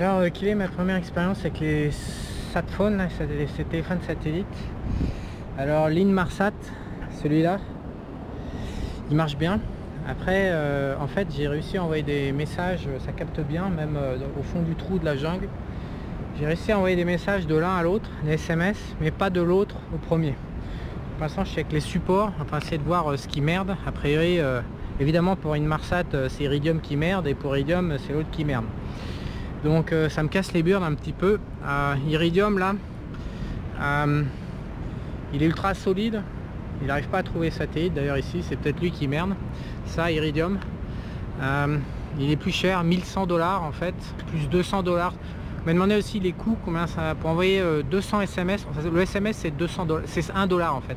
Alors, quelle est ma première expérience avec les satphones, là, ces téléphones satellites? Alors, l'Inmarsat, celui-là, il marche bien. Après, en fait, j'ai réussi à envoyer des messages, ça capte bien, même au fond du trou de la jungle. J'ai réussi à envoyer des messages de l'un à l'autre, des SMS, mais pas de l'autre au premier. Pour l'instant, je suis avec les supports, en train d'essayer de voir ce qui merde. A priori, évidemment, pour Inmarsat, c'est Iridium qui merde, et pour Iridium, c'est l'autre qui merde. Donc ça me casse les burnes un petit peu. Iridium là, il est ultra solide, il n'arrive pas à trouver satellite. D'ailleurs ici c'est peut-être lui qui merde. Ça, Iridium, il est plus cher, 1100 $ en fait, plus 200 $. On m'a demandé aussi les coûts, combien ça pour envoyer 200 SMS. Le SMS c'est 200 $, c'est 1 $ en fait.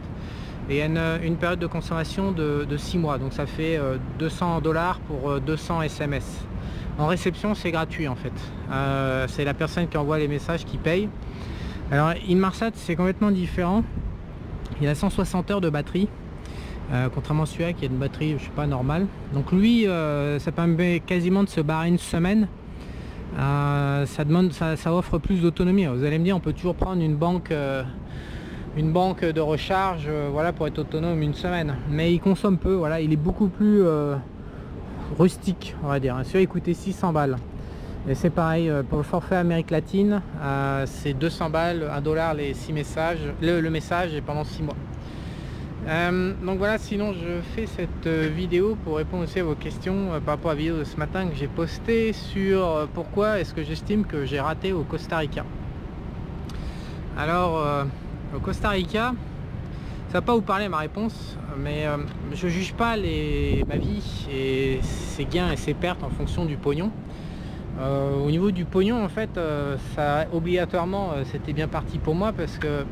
Et il y a une période de consommation de 6 mois, donc ça fait 200 $ pour 200 SMS. En réception, c'est gratuit en fait. C'est la personne qui envoie les messages qui paye. Alors Inmarsat, c'est complètement différent. Il a 160 heures de batterie, contrairement à celui-là qui a une batterie, je sais pas, normale. Donc lui, ça permet quasiment de se barrer une semaine. Ça offre plus d'autonomie. Vous allez me dire, on peut toujours prendre une banque de recharge, voilà, pour être autonome une semaine. Mais il consomme peu. Voilà, il est beaucoup plus rustique, on va dire. Celui-là il coûtait 600 balles et c'est pareil pour le forfait Amérique latine, c'est 200 balles, 1 $ les 6 messages, le message est pendant 6 mois. Donc voilà, sinon je fais cette vidéo pour répondre aussi à vos questions par rapport à la vidéo de ce matin que j'ai posté sur pourquoi est-ce que j'estime que j'ai raté au Costa Rica. Alors au Costa Rica, ça va pas vous parler ma réponse, mais je juge pas ma vie et ses gains et ses pertes en fonction du pognon. Au niveau du pognon, en fait, ça obligatoirement c'était bien parti pour moi parce que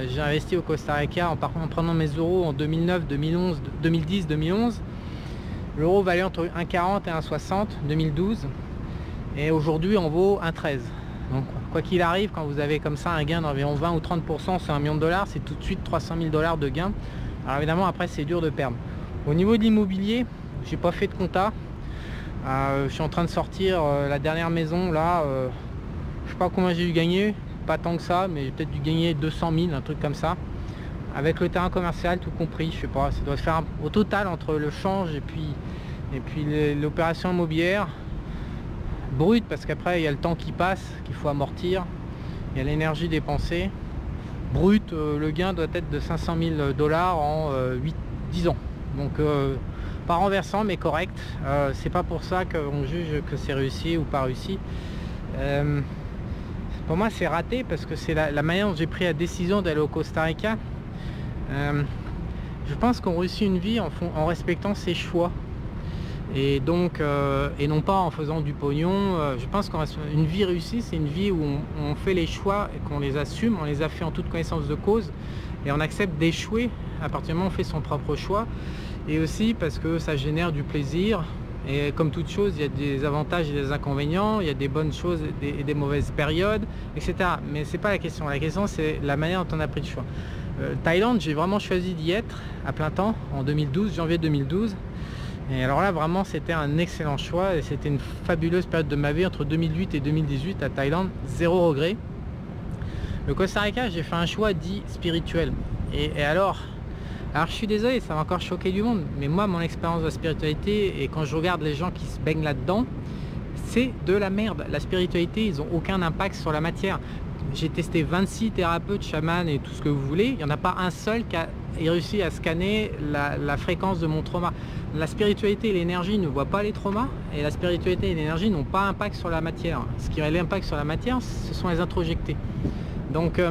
j'ai investi au Costa Rica en prenant mes euros en 2009, 2011, 2010, 2011. L'euro valait entre 1,40 et 1,60 2012 et aujourd'hui on vaut 1,13. Donc quoi qu'il arrive, quand vous avez comme ça un gain d'environ 20 ou 30% sur $1 million, c'est tout de suite 300 000 $ de gain. Alors évidemment après c'est dur de perdre. Au niveau de l'immobilier, j'ai pas fait de compta. Je suis en train de sortir la dernière maison là, je sais pas combien j'ai dû gagner, pas tant que ça, mais j'ai peut-être dû gagner 200 000, un truc comme ça. Avec le terrain commercial tout compris, je sais pas, ça doit se faire au total entre le change et puis l'opération immobilière. Brut parce qu'après il y a le temps qui passe qu'il faut amortir, il y a l'énergie dépensée. Brut, le gain doit être de 500 000 $ en 10 ans, donc pas renversant mais correct. C'est pas pour ça qu'on juge que c'est réussi ou pas réussi. Pour moi c'est raté parce que c'est la manière dont j'ai pris la décision d'aller au Costa Rica. Je pense qu'on réussit une vie en respectant ses choix. Et donc et non pas en faisant du pognon. Je pense qu'une vie réussie c'est une vie où on fait les choix et qu'on les assume, on les a fait en toute connaissance de cause et on accepte d'échouer à partir du moment où on fait son propre choix, et aussi parce que ça génère du plaisir. Et comme toute chose, il y a des avantages et des inconvénients, il y a des bonnes choses et des mauvaises périodes, etc. Mais c'est pas la question. La question c'est la manière dont on a pris le choix. Thaïlande, j'ai vraiment choisi d'y être à plein temps en 2012, janvier 2012. Et alors là vraiment c'était un excellent choix et c'était une fabuleuse période de ma vie entre 2008 et 2018 à Thaïlande, zéro regret. Le Costa Rica, j'ai fait un choix dit spirituel. Et alors je suis désolé, ça va encore choquer du monde, mais moi mon expérience de la spiritualité, et quand je regarde les gens qui se baignent là-dedans, c'est de la merde. La spiritualité, ils n'ont aucun impact sur la matière. J'ai testé 26 thérapeutes, chamans et tout ce que vous voulez, il n'y en a pas un seul qui a réussi à scanner la fréquence de mon trauma. La spiritualité et l'énergie ne voient pas les traumas, et la spiritualité et l'énergie n'ont pas impact sur la matière. Ce qui a l'impact sur la matière, ce sont les introjectés. Donc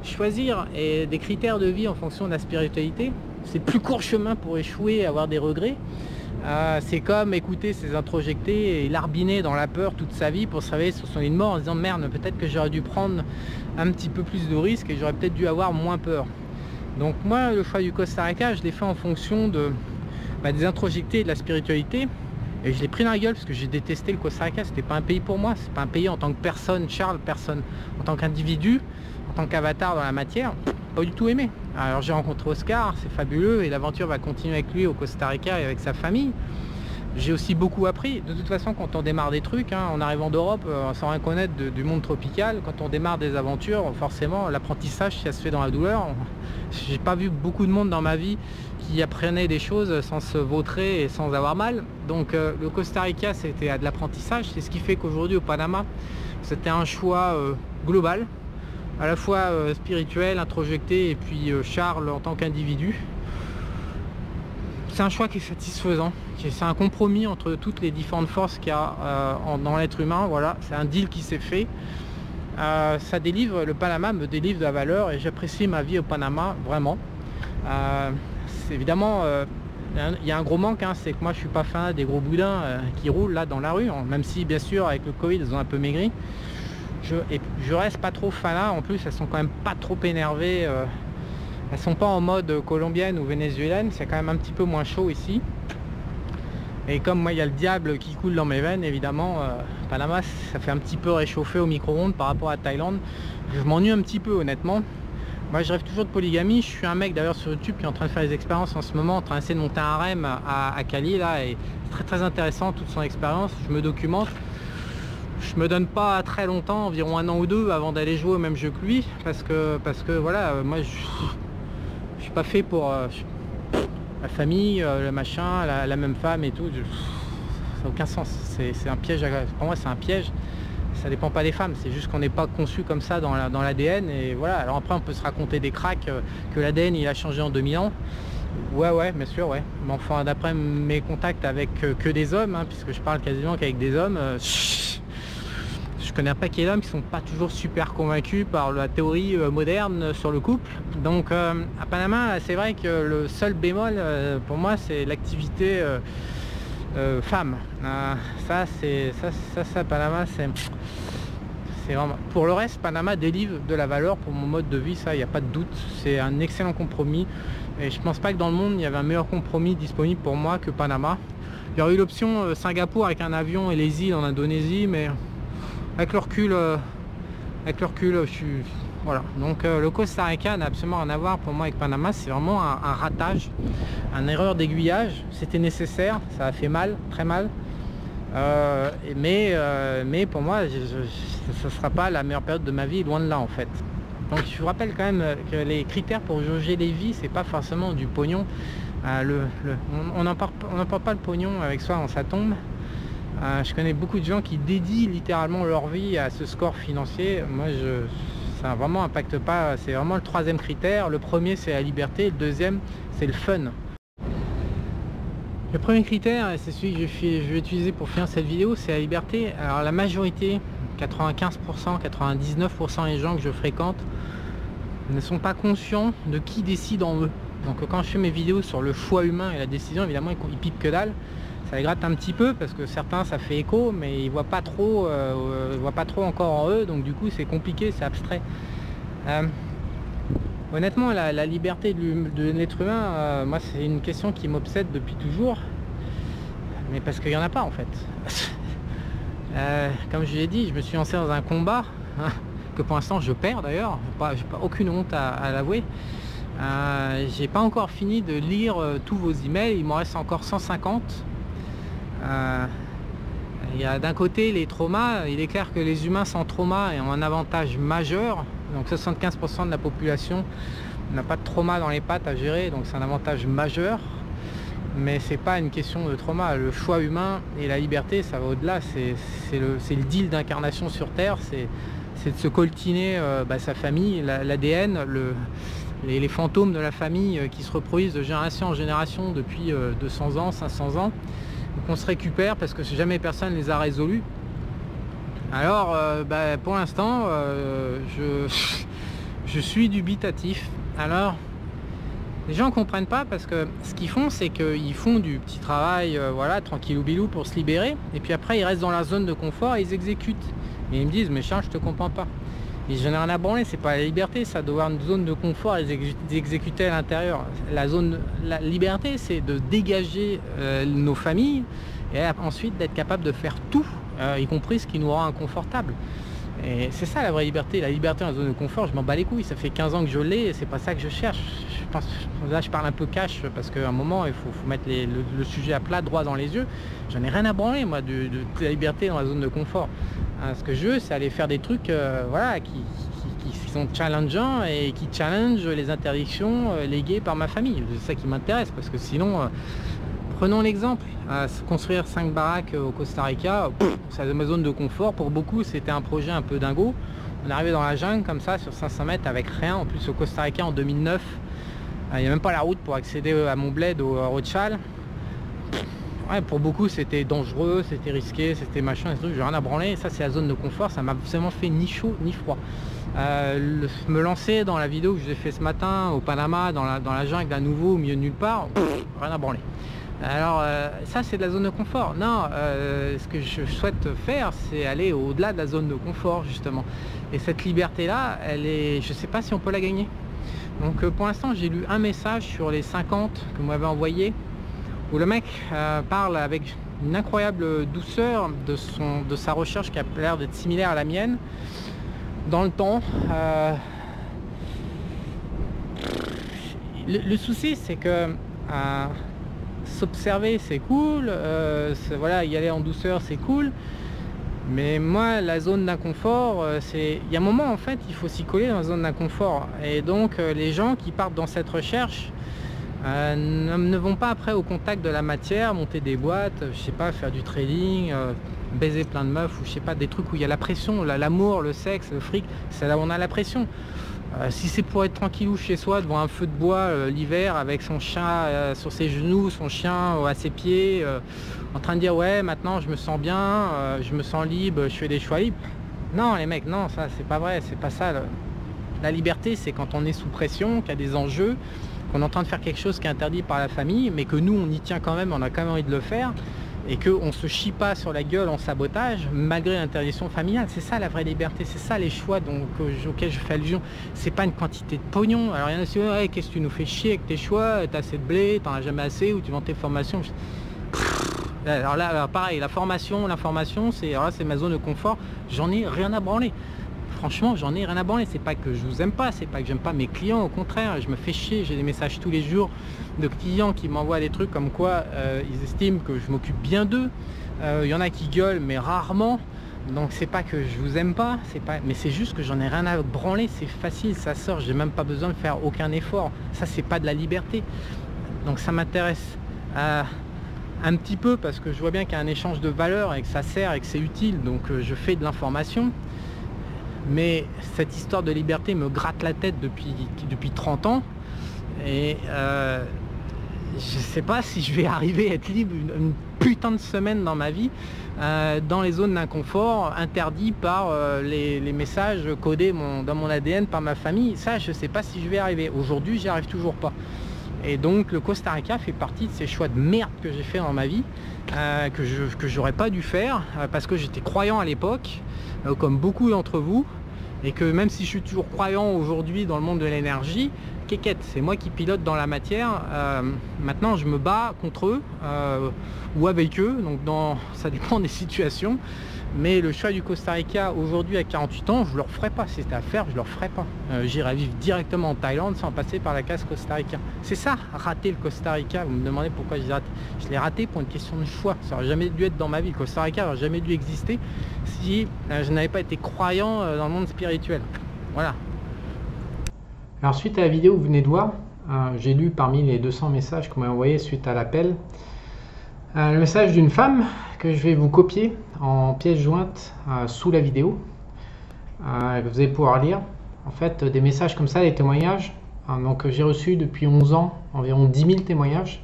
choisir des critères de vie en fonction de la spiritualité, c'est le plus court chemin pour échouer et avoir des regrets. C'est comme écouter ses introjectés et larbiner dans la peur toute sa vie pour se réveiller sur son lit de mort en se disant merde, peut-être que j'aurais dû prendre un petit peu plus de risques et j'aurais peut-être dû avoir moins peur. Donc moi le choix du Costa Rica, je l'ai fait en fonction des introjectés et de la spiritualité, et je l'ai pris dans la gueule parce que j'ai détesté le Costa Rica. C'était pas un pays pour moi, c'est pas un pays en tant que personne, en tant qu'individu, en tant qu'avatar dans la matière, pas du tout aimé. Alors j'ai rencontré Oscar, c'est fabuleux et l'aventure va continuer avec lui au Costa Rica et avec sa famille, J'ai aussi beaucoup appris. De toute façon, quand on démarre des trucs, hein, en arrivant d'Europe, sans rien connaître du monde tropical, quand on démarre des aventures, forcément, l'apprentissage, ça se fait dans la douleur. J'ai pas vu beaucoup de monde dans ma vie qui apprenait des choses sans se vautrer et sans avoir mal. Donc le Costa Rica, c'était de l'apprentissage. C'est ce qui fait qu'aujourd'hui, au Panama, c'était un choix global, à la fois spirituel, introjecté, et puis Charles en tant qu'individu. C'est un choix qui est satisfaisant, c'est un compromis entre toutes les différentes forces qu'il y a dans l'être humain. Voilà, c'est un deal qui s'est fait. Ça délivre, le Panama me délivre de la valeur et j'apprécie ma vie au Panama vraiment. Évidemment, il y a un gros manque, hein, c'est que moi je suis pas fan des gros boudins qui roulent là dans la rue, hein, même si bien sûr avec le Covid ils ont un peu maigri. Je reste pas trop fan, en plus elles sont quand même pas trop énervées. Elles sont pas en mode colombienne ou vénézuélienne, c'est quand même un petit peu moins chaud ici. Et comme moi il y a le diable qui coule dans mes veines, évidemment, Panama ça fait un petit peu réchauffer au micro-ondes par rapport à Thaïlande. Je m'ennuie un petit peu honnêtement. Moi je rêve toujours de polygamie, je suis un mec d'ailleurs sur YouTube qui est en train de faire des expériences en ce moment, en train d'essayer de monter un harem à Cali là, et c'est très intéressant toute son expérience, je me documente. Je me donne pas très longtemps, environ 1 an ou 2 avant d'aller jouer au même jeu que lui, parce que voilà, moi je suis pas fait pour la famille, le machin, la même femme et tout. Ça n'a aucun sens, c'est un piège, pour moi c'est un piège. Ça dépend pas des femmes, c'est juste qu'on n'est pas conçu comme ça dans l'ADN, et voilà. Alors après on peut se raconter des cracks que l'ADN il a changé en 2000 ans. Ouais, bien sûr, ouais. Mais enfin, d'après mes contacts avec que des hommes, hein, puisque je parle quasiment qu'avec des hommes, je connais un paquet d'hommes qui sont pas toujours super convaincus par la théorie moderne sur le couple. Donc à Panama, c'est vrai que le seul bémol pour moi, c'est l'activité femme. Ça, Panama, c'est vraiment... Pour le reste, Panama délivre de la valeur pour mon mode de vie, ça, il n'y a pas de doute. C'est un excellent compromis. Et je pense pas que dans le monde, il y avait un meilleur compromis disponible pour moi que Panama. Il y aurait eu l'option Singapour avec un avion et les îles en Indonésie, mais avec le recul, je suis... Voilà. Donc le Costa Rica n'a absolument rien à voir pour moi avec Panama. C'est vraiment un ratage, une erreur d'aiguillage. C'était nécessaire, ça a fait mal, très mal. Mais pour moi, ce ne sera pas la meilleure période de ma vie, loin de là en fait. Donc je vous rappelle quand même que les critères pour jauger les vies, c'est pas forcément du pognon. On n'emporte pas le pognon avec soi dans sa tombe. Je connais beaucoup de gens qui dédient littéralement leur vie à ce score financier. Moi, ça vraiment impacte pas. C'est vraiment le troisième critère. Le premier, c'est la liberté. Le deuxième, c'est le fun. Le premier critère, et c'est celui que je vais utiliser pour finir cette vidéo, c'est la liberté. Alors la majorité, 95%, 99% des gens que je fréquente ne sont pas conscients de qui décide en eux. Donc quand je fais mes vidéos sur le choix humain et la décision, évidemment ils pipent que dalle. Ça les gratte un petit peu parce que certains ça fait écho, mais ils voient pas trop encore en eux, donc du coup c'est compliqué, c'est abstrait. Honnêtement, la liberté de l'être humain, moi c'est une question qui m'obsède depuis toujours, mais parce qu'il n'y en a pas en fait. Comme je l'ai dit, je me suis lancé dans un combat que pour l'instant je perds d'ailleurs, j'ai pas aucune honte à l'avouer. J'ai pas encore fini de lire tous vos emails, il m'en reste encore 150. Il y a d'un côté les traumas, il est clair que les humains sans trauma ont un avantage majeur. Donc 75% de la population n'a pas de trauma dans les pattes à gérer, donc c'est un avantage majeur. Mais c'est pas une question de trauma. Le choix humain et la liberté, ça va au-delà. C'est le deal d'incarnation sur Terre, c'est de se coltiner sa famille, l'ADN, les fantômes de la famille qui se reproduisent de génération en génération depuis 200 ans, 500 ans. Donc on se récupère parce que jamais personne ne les a résolus. Alors pour l'instant je suis dubitatif. Alors les gens ne comprennent pas parce que ce qu'ils font, c'est qu'ils font du petit travail voilà, tranquillou bilou pour se libérer, et puis après ils restent dans la zone de confort et ils exécutent. Et ils me disent mais Charles, je te comprends pas. Et j'en ai rien à branler, c'est pas la liberté, ça doit avoir une zone de confort et d'exécuter à l'intérieur. La liberté, c'est de dégager nos familles et ensuite d'être capable de faire tout, y compris ce qui nous rend inconfortable. Et c'est ça la vraie liberté. La liberté dans la zone de confort, je m'en bats les couilles. Ça fait 15 ans que je l'ai et c'est pas ça que je cherche. Je pense, là je parle un peu cash parce qu'à un moment il faut mettre le sujet à plat, droit dans les yeux. J'en ai rien à branler moi de la liberté dans la zone de confort. Ce que je veux, c'est aller faire des trucs voilà, qui sont challengeants et qui challengent les interdictions léguées par ma famille. C'est ça qui m'intéresse parce que sinon... Prenons l'exemple, construire 5 baraques au Costa Rica, c'est ma zone de confort. Pour beaucoup, c'était un projet un peu dingo. On est arrivé dans la jungle comme ça, sur 500 mètres, avec rien. En plus, au Costa Rica, en 2009, il n'y a même pas la route pour accéder à mon bled, au Rochal. Ouais, pour beaucoup, c'était dangereux, c'était risqué, c'était machin, des trucs, j'ai rien à branler. Et ça, c'est la zone de confort, ça m'a vraiment fait ni chaud ni froid. Me lancer dans la vidéo que je vous ai fait ce matin au Panama, dans la jungle à nouveau, au milieu de nulle part, rien à branler. Alors ça c'est de la zone de confort. Non, ce que je souhaite faire, c'est aller au-delà de la zone de confort justement. Et cette liberté là, elle est, je sais pas si on peut la gagner. Donc pour l'instant j'ai lu un message sur les 50 que vous m'avez envoyé, où le mec parle avec une incroyable douceur de sa recherche qui a l'air d'être similaire à la mienne dans le temps. Le souci c'est que s'observer c'est cool, voilà, y aller en douceur c'est cool, mais moi la zone d'inconfort, il y a un moment en fait il faut s'y coller dans la zone d'inconfort, et donc les gens qui partent dans cette recherche ne vont pas après au contact de la matière, monter des boîtes, je sais pas, faire du trading, baiser plein de meufs, ou je sais pas, des trucs où il y a la pression, l'amour, le sexe, le fric, c'est là où on a la pression. Si c'est pour être tranquillou chez soi devant un feu de bois l'hiver avec son chien sur ses genoux, son chien à ses pieds, en train de dire ouais maintenant je me sens bien, je me sens libre, je fais des choix libres. Non les mecs, non, ça c'est pas vrai, c'est pas ça. La liberté c'est quand on est sous pression, qu'il y a des enjeux, qu'on est en train de faire quelque chose qui est interdit par la famille, mais que nous on y tient quand même, on a quand même envie de le faire, et qu'on ne se chie pas sur la gueule en sabotage malgré l'interdiction familiale. C'est ça la vraie liberté, c'est ça les choix auxquels je fais allusion. C'est pas une quantité de pognon. Alors il y en a qui disent ouais, qu'est-ce que tu nous fais chier avec tes choix, t'as assez de blé, t'en as jamais assez, ou tu vends tes formations. Alors là pareil, l'information c'est ma zone de confort, j'en ai rien à branler. Franchement, j'en ai rien à branler. C'est pas que je vous aime pas, c'est pas que j'aime pas mes clients, au contraire, je me fais chier. J'ai des messages tous les jours de clients qui m'envoient des trucs comme quoi ils estiment que je m'occupe bien d'eux. Il y en a qui gueulent, mais rarement. Donc c'est pas que je vous aime pas, mais c'est juste que j'en ai rien à branler. C'est facile, ça sort, j'ai même pas besoin de faire aucun effort. Ça c'est pas de la liberté. Donc ça m'intéresse un petit peu parce que je vois bien qu'il y a un échange de valeurs et que ça sert et que c'est utile. Donc je fais de l'information. Mais cette histoire de liberté me gratte la tête depuis 30 ans, et je sais pas si je vais arriver à être libre une putain de semaine dans ma vie, dans les zones d'inconfort interdits par les messages codés dans mon ADN par ma famille. Ça je sais pas si je vais arriver. Aujourd'hui j'y arrive toujours pas. Et donc le Costa Rica fait partie de ces choix de merde que j'ai fait dans ma vie, que j'aurais pas dû faire, parce que j'étais croyant à l'époque, comme beaucoup d'entre vous, et que même si je suis toujours croyant aujourd'hui dans le monde de l'énergie, kékette, c'est moi qui pilote dans la matière. Maintenant je me bats contre eux ou avec eux, donc ça dépend des situations. Mais le choix du Costa Rica aujourd'hui à 48 ans, je leur ferai pas. Si c'était à faire, je leur ferai pas. J'irai vivre directement en Thaïlande sans passer par la case Costa Rica. C'est ça, rater le Costa Rica. Vous me demandez pourquoi je l'ai raté. Je l'ai raté pour une question de choix. Ça n'aurait jamais dû être dans ma vie. Le Costa Rica n'aurait jamais dû exister si je n'avais pas été croyant dans le monde spirituel. Voilà. Alors suite à la vidéo que vous venez de voir, j'ai lu parmi les 200 messages qu'on m'a envoyés suite à l'appel, le message d'une femme que je vais vous copier en pièce jointe sous la vidéo, que vous allez pouvoir lire. En fait, des messages comme ça, des témoignages. Donc j'ai reçu depuis 11 ans environ 10 000 témoignages.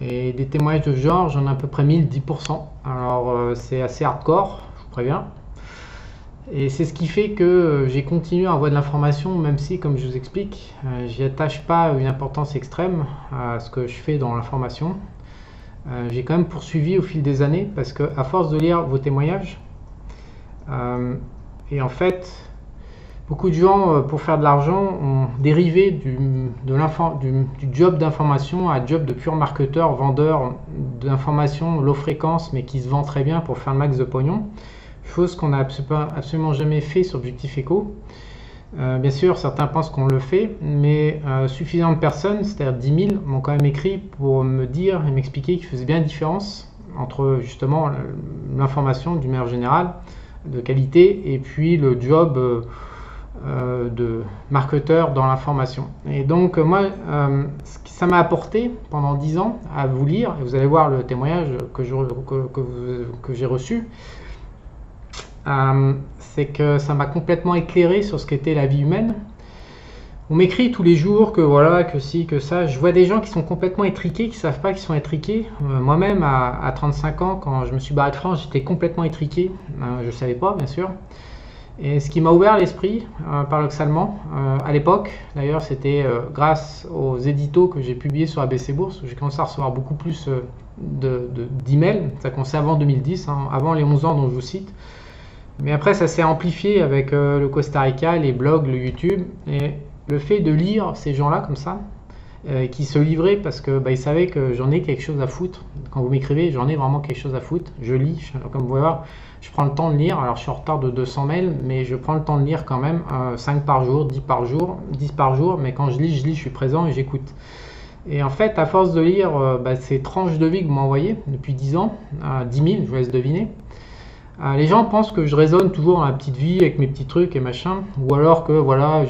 Et des témoignages de ce genre, j'en ai à peu près 1000-10%. Alors c'est assez hardcore, je vous préviens. Et c'est ce qui fait que j'ai continué à envoyer de l'information, même si, comme je vous explique, j'y attache pas une importance extrême à ce que je fais dans l'information. J'ai quand même poursuivi au fil des années parce que à force de lire vos témoignages, et en fait beaucoup de gens pour faire de l'argent ont dérivé du job d'information à job de pur marketeur, vendeur d'informations low fréquence mais qui se vend très bien pour faire le max de pognon. chose qu'on n'a absolument jamais fait sur Objectif Éco. Bien sûr, certains pensent qu'on le fait, mais suffisamment de personnes, c'est-à-dire 10 000, m'ont quand même écrit pour me dire et m'expliquer qu'il faisait bien la différence entre justement l'information d'une manière générale, de qualité, et puis le job de marketeur dans l'information. Et donc moi, ce que ça m'a apporté pendant 10 ans à vous lire, et vous allez voir le témoignage que j'ai reçu, c'est que ça m'a complètement éclairé sur ce qu'était la vie humaine. On m'écrit tous les jours que voilà, que si, que ça. Je vois des gens qui sont complètement étriqués, qui ne savent pas qu'ils sont étriqués. Moi-même, à 35 ans, quand je me suis barré de France, j'étais complètement étriqué. Je ne savais pas, bien sûr. Et ce qui m'a ouvert l'esprit, paradoxalement, à l'époque, d'ailleurs, c'était grâce aux éditos que j'ai publiés sur ABC Bourse, où j'ai commencé à recevoir beaucoup plus d'emails. Ça commençait avant 2010, avant les 11 ans dont je vous cite. Mais après, ça s'est amplifié avec le Costa Rica, les blogs, le YouTube. Et le fait de lire ces gens-là comme ça, qui se livraient parce que ils savaient que j'en ai quelque chose à foutre. Quand vous m'écrivez, j'en ai vraiment quelque chose à foutre. Je lis, comme vous pouvez voir, je prends le temps de lire. Alors je suis en retard de 200 mails, mais je prends le temps de lire quand même 5 par jour, 10 par jour. Mais quand je lis, je suis présent et j'écoute. Et en fait, à force de lire ces tranches de vie que vous m'envoyez depuis 10 ans, 10 000, je vous laisse deviner. Les gens pensent que je raisonne toujours dans la petite vie avec mes petits trucs et machin, ou alors que voilà,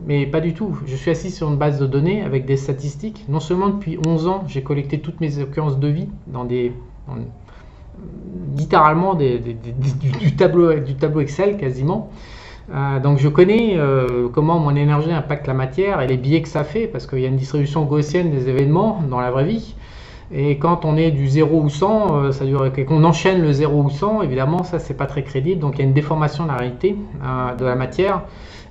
mais pas du tout. Je suis assis sur une base de données avec des statistiques. Non seulement depuis 11 ans, j'ai collecté toutes mes occurrences de vie littéralement du tableau Excel quasiment. Donc je connais comment mon énergie impacte la matière et les biais que ça fait, parce qu'il y a une distribution gaussienne des événements dans la vraie vie. Et quand on est du 0 ou 100, qu'on enchaîne le 0 ou 100, évidemment, ça, c'est pas très crédible. Donc, il y a une déformation de la réalité de la matière.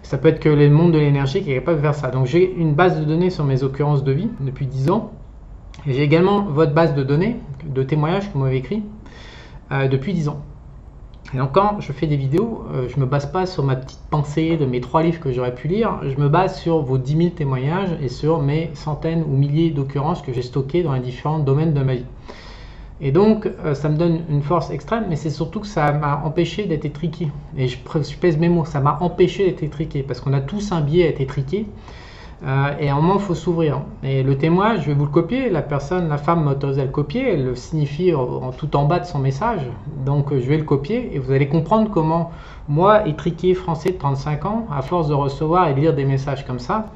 Ça peut être que le monde de l'énergie qui est capable de faire ça. Donc, j'ai une base de données sur mes occurrences de vie depuis 10 ans. Et j'ai également votre base de données, de témoignages que vous m'avez écrit depuis 10 ans. Et donc, quand je fais des vidéos, je ne me base pas sur ma petite pensée de mes 3 livres que j'aurais pu lire. Je me base sur vos 10 000 témoignages et sur mes centaines ou milliers d'occurrences que j'ai stockées dans les différents domaines de ma vie. Et donc, ça me donne une force extrême, mais c'est surtout que ça m'a empêché d'être étriqué. Et je pèse mes mots, ça m'a empêché d'être étriqué, parce qu'on a tous un biais à être étriqué. Et à un moment, il faut s'ouvrir. Et le témoin, je vais vous le copier. La femme m'a autorisé à le copier. Elle le signifie tout en bas de son message. Donc, je vais le copier et vous allez comprendre comment, moi, étriqué français de 35 ans, à force de recevoir et de lire des messages comme ça,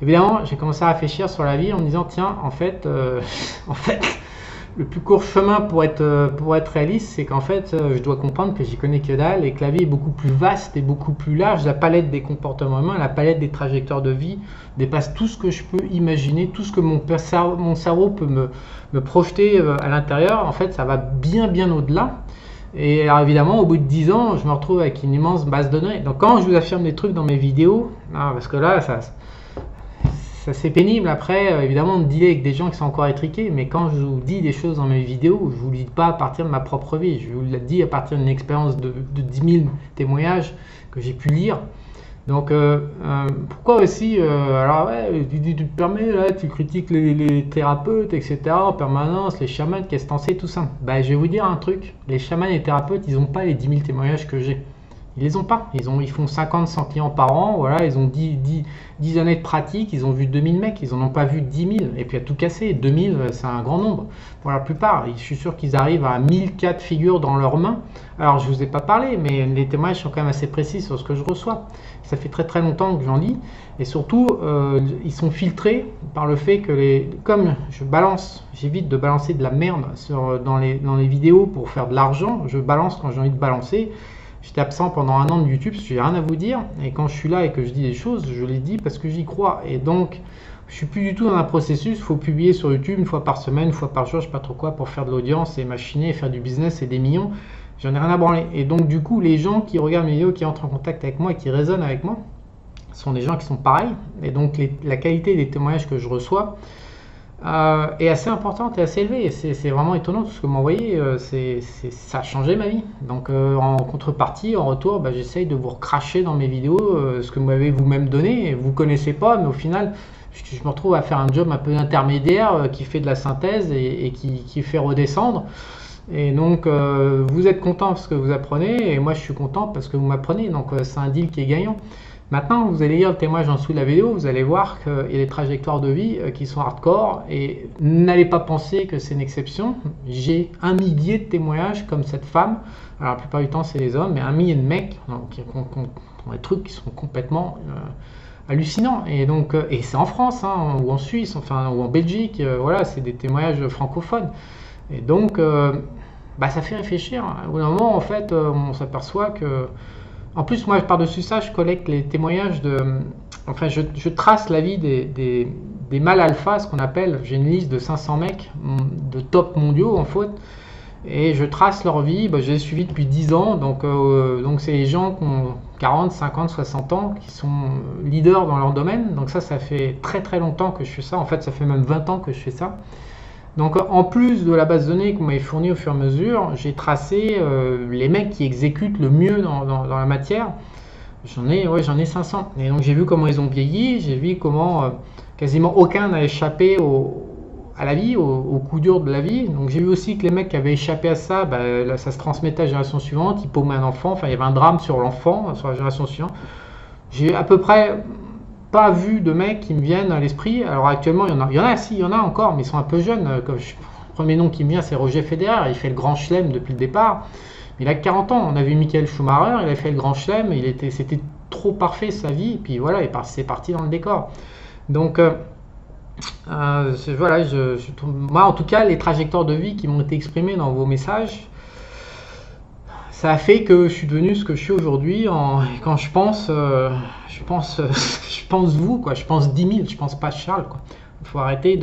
évidemment, j'ai commencé à réfléchir sur la vie en me disant, tiens, en fait, le plus court chemin pour être réaliste, c'est qu'en fait, je dois comprendre que j'y connais que dalle et que la vie est beaucoup plus vaste et beaucoup plus large. La palette des comportements humains, la palette des trajectoires de vie dépasse tout ce que je peux imaginer, tout ce que mon cerveau peut me projeter à l'intérieur. En fait, ça va bien au-delà. Et alors évidemment, au bout de 10 ans, je me retrouve avec une immense base de données. Donc quand je vous affirme des trucs dans mes vidéos, parce que là, ça c'est pénible après, évidemment, de dealer avec des gens qui sont encore étriqués, mais quand je vous dis des choses dans mes vidéos, je ne vous le dis pas à partir de ma propre vie, je vous le dis à partir d'une expérience de 10 000 témoignages que j'ai pu lire. Donc, pourquoi aussi, alors ouais, tu te permets, là, tu critiques les thérapeutes, etc., en permanence, les chamans, qu'est-ce que t'en sais, tout ça. Je vais vous dire un truc, les chamans et les thérapeutes, ils n'ont pas les 10 000 témoignages que j'ai. Ils les ont pas. Ils font 50-100 clients par an, voilà, ils ont 10 années de pratique, ils ont vu 2000 mecs, ils n'en ont pas vu 10 000. Et puis à tout casser, 2000, c'est un grand nombre. Pour la plupart, je suis sûr qu'ils arrivent à 1000 cas de figure dans leurs mains. Alors je ne vous ai pas parlé, mais les témoignages sont quand même assez précis sur ce que je reçois. Ça fait très très longtemps que j'en lis. Et surtout, ils sont filtrés par le fait que comme j'évite de balancer de la merde dans les vidéos pour faire de l'argent, je balance quand j'ai envie de balancer. J'étais absent pendant 1 an de YouTube parce que j'ai rien à vous dire. Et quand je suis là et que je dis des choses, je les dis parce que j'y crois. Et donc, je suis plus du tout dans un processus. Il faut publier sur YouTube 1 fois par semaine, 1 fois par jour, je sais pas trop quoi, pour faire de l'audience et machiner et faire du business et des millions. J'en ai rien à branler. Et donc, du coup, les gens qui regardent mes vidéos, qui entrent en contact avec moi et qui raisonnent avec moi, sont des gens qui sont pareils. Et donc, la qualité des témoignages que je reçois est assez importante et assez élevée. C'est vraiment étonnant tout ce que vous m'envoyez. Ça a changé ma vie. Donc en contrepartie, en retour, j'essaye de vous recracher dans mes vidéos ce que vous m'avez vous-même donné. Et vous ne connaissez pas, mais au final, je me retrouve à faire un job un peu intermédiaire qui fait de la synthèse et qui fait redescendre. Et donc vous êtes content parce que vous apprenez et moi je suis content parce que vous m'apprenez, donc c'est un deal qui est gagnant. Maintenant vous allez lire le témoignage en dessous de la vidéo, vous allez voir qu'il y a des trajectoires de vie qui sont hardcore et n'allez pas penser que c'est une exception. J'ai un millier de témoignages comme cette femme, alors la plupart du temps c'est les hommes, mais un millier de mecs qui ont des trucs qui sont complètement hallucinant. Et donc et c'est en France hein, ou en Suisse, enfin ou en Belgique, voilà, c'est des témoignages francophones. Et donc ça fait réfléchir. Au bout d'un moment, en fait, on s'aperçoit que, en plus, moi par-dessus ça, je collecte les témoignages enfin je trace la vie des mâles alpha, ce qu'on appelle, j'ai une liste de 500 mecs de top mondiaux en faute. Et je trace leur vie, je les ai suivis depuis 10 ans, donc c'est les gens qui ont 40, 50, 60 ans, qui sont leaders dans leur domaine, donc ça fait très très longtemps que je fais ça, en fait ça fait même 20 ans que je fais ça. Donc en plus de la base de données que vous m'avez fournie au fur et à mesure, j'ai tracé les mecs qui exécutent le mieux dans la matière, j'en ai 500, et donc j'ai vu comment ils ont vieilli, j'ai vu comment quasiment aucun n'a échappé à la vie, au coup dur de la vie. Donc j'ai vu aussi que les mecs qui avaient échappé à ça, là, ça se transmettait à la génération suivante, ils paumaient un enfant, enfin il y avait un drame sur l'enfant, sur la génération suivante. J'ai à peu près pas vu de mecs qui me viennent à l'esprit. Alors actuellement il y en a encore, mais ils sont un peu jeunes. Le premier nom qui me vient c'est Roger Federer, il fait le grand chelem depuis le départ. Il a 40 ans, on a vu Michael Schumacher, il a fait le grand chelem, c'était trop parfait sa vie, et puis voilà, c'est parti dans le décor. Donc voilà, moi en tout cas les trajectoires de vie qui m'ont été exprimées dans vos messages, ça a fait que je suis devenu ce que je suis aujourd'hui. Quand je pense vous quoi, je pense 10 000, je pense pas Charles quoi. Il faut arrêter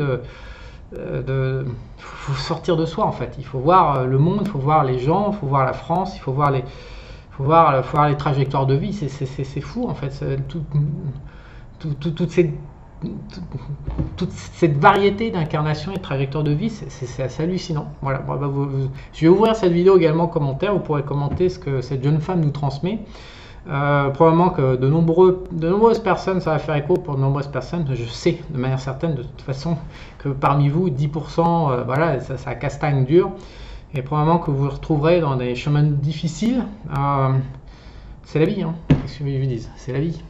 faut sortir de soi en fait. Il faut voir le monde, il faut voir les gens, il faut voir la France, il faut voir les trajectoires de vie. C'est fou en fait. Toute cette variété d'incarnations et de trajectoires de vie, c'est assez hallucinant. Voilà. Je vais ouvrir cette vidéo également en commentaire, vous pourrez commenter ce que cette jeune femme nous transmet. Probablement que de nombreuses personnes, ça va faire écho pour de nombreuses personnes. Je sais de manière certaine de toute façon que parmi vous, 10%, voilà, ça castagne dur. Et probablement que vous vous retrouverez dans des chemins difficiles. C'est la vie, hein. Qu'est-ce que je vous dise ? C'est la vie.